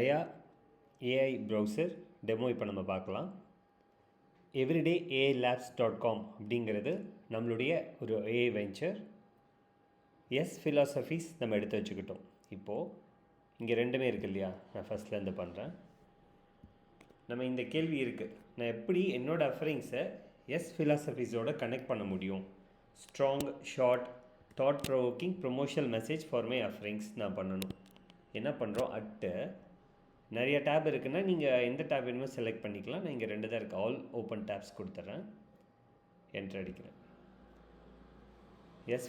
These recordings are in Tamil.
ஏஐ ப்ரௌசர் டெமோ இப்போ நம்ம பார்க்கலாம். everydayAIlabs.com அப்படிங்கிறது நம்மளுடைய ஒரு ஏஐ வெஞ்சர். philosophies நம்ம எடுத்து வச்சுக்கிட்டோம். இப்போது இங்கே ரெண்டுமே இருக்குது இல்லையா, நான் ஃபஸ்ட்லேருந்து பண்ணுறேன். நம்ம இந்த கேள்வி இருக்குது, நான் எப்படி என்னோடய அஃபரிங்ஸை philosophiesஓட கனெக்ட் பண்ண முடியும்? Strong, short, thought provoking promotional message for my offerings நான் பண்ணணும். என்ன பண்ணுறோம், நிறைய டேப் இருக்குன்னா நீங்கள் எந்த டேப் வேணுமோ செலக்ட் பண்ணிக்கலாம். நான் இங்கே 2 தான் இருக்குது, ஆல் ஓப்பன் டேப்ஸ் கொடுத்துட்றேன். என்ட்ரு அடிக்கிறேன்.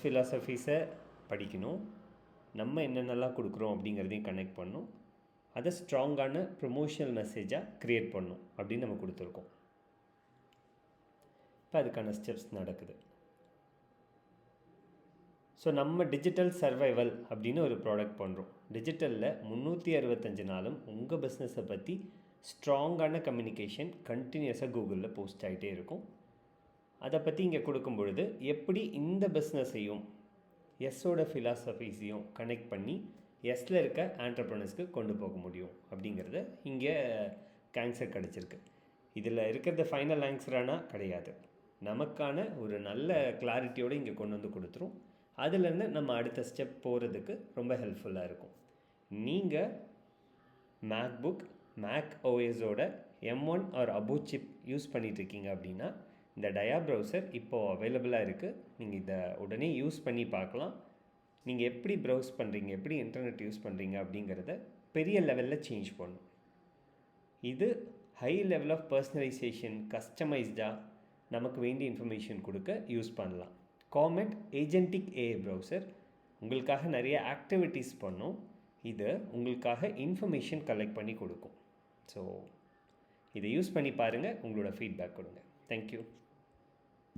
philosophiesஸை படிக்கணும், நம்ம என்னென்னலாம் கொடுக்குறோம் அப்படிங்கிறதையும் கனெக்ட் பண்ணணும், அதை ஸ்ட்ராங்கான ப்ரொமோஷனல் மெசேஜாக க்ரியேட் பண்ணணும் அப்படின்னு நம்ம கொடுத்துருக்கோம். இப்போ அதுக்கான ஸ்டெப்ஸ் நடக்குது. ஸோ நம்ம டிஜிட்டல் சர்வைவல் அப்படின்னு ஒரு ப்ராடக்ட் பண்ணுறோம். டிஜிட்டலில் 365 நாளும் உங்கள் பிஸ்னஸை பற்றி ஸ்ட்ராங்கான கம்யூனிகேஷன் கண்டினியூஸாக கூகுளில் போஸ்ட் ஆகிட்டே இருக்கும். அதை பற்றி இங்கே கொடுக்கும் பொழுது எப்படி இந்த பிஸ்னஸையும் எஸ்ஸோட ஃபிலாசபிஸையும் கனெக்ட் பண்ணி எஸ்ஸில் இருக்க ஆண்டர்ப்ரனர்ஸ்க்கு கொண்டு போக முடியும் அப்படிங்கிறத இங்கே ஆன்சர் கிடச்சிருக்கு. இதில் இருக்கிறது ஃபைனல் ஆன்சரானா கிடையாது, நமக்கான ஒரு நல்ல கிளாரிட்டியோடு இங்கே கொண்டு வந்து கொடுத்துரும். அதுலேருந்து நம்ம அடுத்த ஸ்டெப் போகிறதுக்கு ரொம்ப ஹெல்ப்ஃபுல்லாக இருக்கும். நீங்கள் மேக்புக், மேக் ஓஎஸோட M1 or above chip use பண்ணிகிட்ருக்கீங்க அப்படின்னா இந்த டயா ப்ரௌசர் இப்போது அவைலபிளாக இருக்குது. நீங்கள் இதை உடனே யூஸ் பண்ணி பார்க்கலாம். நீங்கள் எப்படி ப்ரௌஸ் பண்ணுறீங்க, எப்படி இன்டர்நெட் யூஸ் பண்ணுறீங்க அப்படிங்கிறத பெரிய லெவலில் சேஞ்ச் பண்ணும். இது ஹை லெவல் ஆஃப் பர்சனலைசேஷன், கஸ்டமைஸ்டாக நமக்கு வேண்டிய இன்ஃபர்மேஷன் கொடுக்க யூஸ் பண்ணலாம். காமெட் ஏஜென்டிக் ஏஐ ப்ரௌசர் உங்களுக்காக நிறைய ஆக்டிவிட்டீஸ் பண்ணும். இது உங்களுக்காக இன்ஃபர்மேஷன் கலெக்ட் பண்ணி கொடுக்கும். ஸோ இதை யூஸ் பண்ணி பாருங்கள், உங்களோட ஃபீட்பேக் கொடுங்க. தேங்க்யூ.